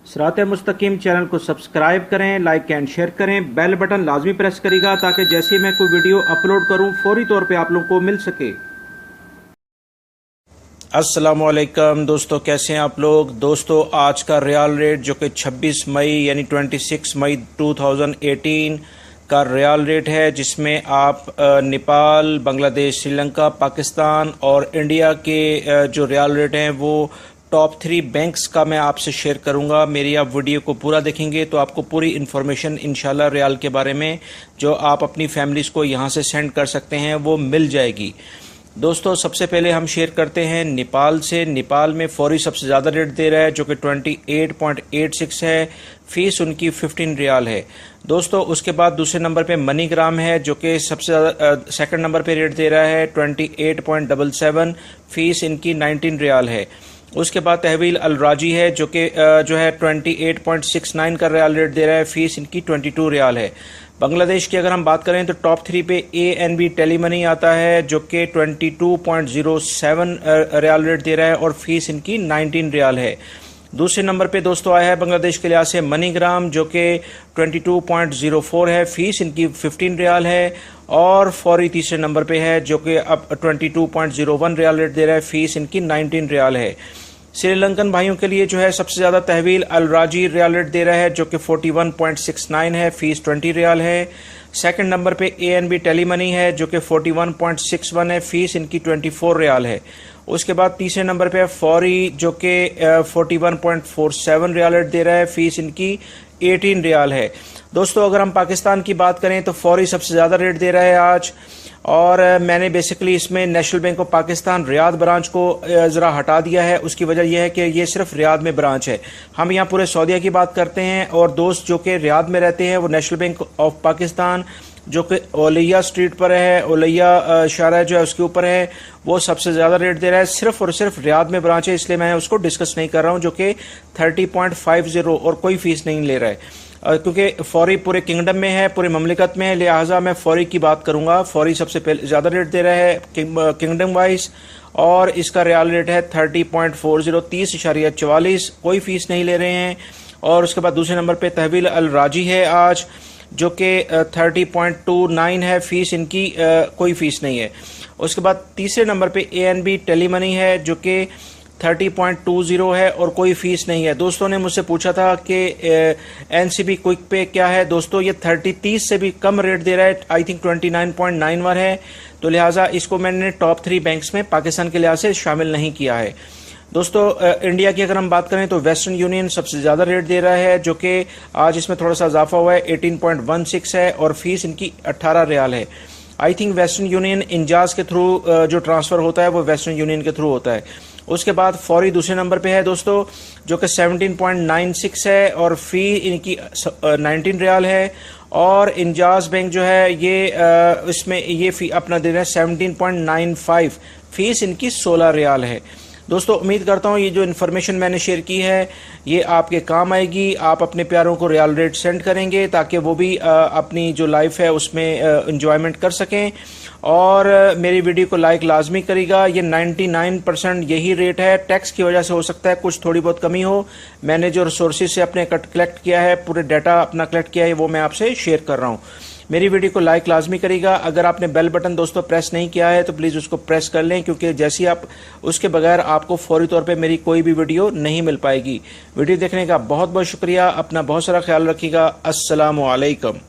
सिरात मुस्तकीम चैनल को सब्सक्राइब करें, लाइक एंड शेयर करें, बेल बटन लाजमी प्रेस करेगा ताकि जैसे ही मैं कोई वीडियो अपलोड करूं फौरी तौर पे आप लोगों को मिल सके। अस्सलामुअलैकुम दोस्तों, कैसे हैं आप लोग। दोस्तों, आज का रियाल रेट जो कि 26 मई यानी 26 मई 2018 का रियाल रेट है, जिसमें आप नेपाल, बांग्लादेश, श्रीलंका, पाकिस्तान और इंडिया के जो रियाल रेट हैं वो टॉप 3 बैंक्स का मैं आपसे शेयर करूंगा। मेरी आप वीडियो को पूरा देखेंगे तो आपको पूरी इन्फॉर्मेशन इंशाल्लाह रियाल के बारे में जो आप अपनी फैमिलीज़ को यहां से सेंड कर सकते हैं वो मिल जाएगी। दोस्तों, सबसे पहले हम शेयर करते हैं नेपाल से। नेपाल में फौरी सबसे ज़्यादा रेट दे रहा है जो कि 28.86 है। फीस उनकी 15 रियाल है। दोस्तों, उसके बाद दूसरे नंबर पे मनीग्राम है जो कि सबसे ज़्यादा सेकंड नंबर पे रेट दे रहा है 28.77। फीस इनकी 19 रियाल है। उसके बाद तहवील अल राजी है जो कि जो है 28.69 का रियाल रेट दे रहा है। फीस इनकी 22 रियाल है। बांग्लादेश की अगर हम बात करें तो टॉप 3 पे ANB टेलीमनी आता है जो कि 22.07 रियाल रेट दे रहा है और फीस इनकी 19 रियाल है। दूसरे नंबर पे दोस्तों आया है बांग्लादेश के लिहाज से मनीग्राम जो कि 22.04 है। फीस इनकी 15 रियाल है। और फौरी तीसरे नंबर पे है जो कि अब 22.01 रियाल रेट दे रहा है। फीस इनकी 19 रियाल है। श्रीलंकन भाइयों के लिए जो है सबसे ज़्यादा तहवील अल राजी रियाल रेट दे रहा है जो कि 41.69 है। फीस 20 रियाल है। सेकंड नंबर पे ANB टेलीमनी है जो कि 41.61 है। फीस इनकी 24 रियाल है। उसके बाद तीसरे नंबर पे फौरी जो कि 41.47 रियाल रेट दे रहा है। फीस इनकी 18 रियाल है। दोस्तों, अगर हम पाकिस्तान की बात करें तो फौरी सबसे ज़्यादा रेट दे रहा है आज, और मैंने बेसिकली इसमें national bank of Pakistan Riyadh branch को ज़रा हटा दिया है। उसकी वजह यह है कि ये सिर्फ रियाद में ब्रांच है। हम यहाँ पूरे सऊदीया की बात करते हैं और दोस्त जो कि रियाद में रहते हैं वो नेशनल बैंक ऑफ पाकिस्तान जो कि ओलैया स्ट्रीट पर है, ओलैया शारा जो है उसके ऊपर है, वो सबसे ज़्यादा रेट दे रहा है। सिर्फ और सिर्फ रियाद में ब्रांच है, इसलिए मैं उसको डिस्कस नहीं कर रहा हूँ, जो कि 30.50 और कोई फीस नहीं ले रहा है। क्योंकि फौरी पूरे किंगडम में है, पूरे ममलिकत में है, लिहाजा मैं फौरी की बात करूंगा। फौरी सबसे पहले ज़्यादा रेट दे रहा है किंगडम वाइज, और इसका रियाल रेट है 30.40, 30.44, कोई फीस नहीं ले रहे हैं। और उसके बाद दूसरे नंबर पे तहवील अल राजी है आज जो कि 30.29 है। फीस इनकी कोई फीस नहीं है। उसके बाद तीसरे नंबर पे ANB टेलीमनी है जो कि 30.20 है और कोई फीस नहीं है। दोस्तों ने मुझसे पूछा था कि NCB क्विक पे क्या है। दोस्तों, ये 30 से भी कम रेट दे रहा है, आई थिंक 29.91 है। तो लिहाजा इसको मैंने टॉप 3 बैंक्स में पाकिस्तान के लिहाज से शामिल नहीं किया है। दोस्तों, इंडिया की अगर हम बात करें तो वेस्टर्न यूनियन सबसे ज़्यादा रेट दे रहा है जो कि आज इसमें थोड़ा सा इजाफा हुआ है, 18.16 है और फीस इनकी 18 रियाल है। आई थिंक वेस्टर्न यूनियन इंजाज के थ्रू जो ट्रांसफ़र होता है वो वेस्टर्न यूनियन के थ्रू होता है। उसके बाद फौरी दूसरे नंबर पे है दोस्तों जो कि 17.96 है और फ़ी इनकी 19 रियाल है। और इंजाज बैंक जो है ये इसमें ये फ़ी अपना दे रहा है 17.95, फीस इनकी 16 रियाल है। दोस्तों, उम्मीद करता हूँ ये जो इन्फॉर्मेशन मैंने शेयर की है ये आपके काम आएगी। आप अपने प्यारों को रियाल रेट सेंड करेंगे ताकि वो भी अपनी जो लाइफ है उसमें एंजॉयमेंट कर सकें। और मेरी वीडियो को लाइक लाजमी करेगा। ये 99% यही रेट है। टैक्स की वजह से हो सकता है कुछ थोड़ी बहुत कमी हो। मैंने जो रिसोर्सेज से अपने कलेक्ट किया है, पूरे डाटा अपना कलेक्ट किया है, वो मैं आपसे शेयर कर रहा हूँ। मेरी वीडियो को लाइक लाजमी करेगा। अगर आपने बेल बटन दोस्तों प्रेस नहीं किया है तो प्लीज़ उसको प्रेस कर लें, क्योंकि जैसे ही आप उसके बगैर आपको फौरी तौर पे मेरी कोई भी वीडियो नहीं मिल पाएगी। वीडियो देखने का बहुत बहुत शुक्रिया। अपना बहुत सारा ख्याल रखिएगा। अस्सलामु अलैकुम।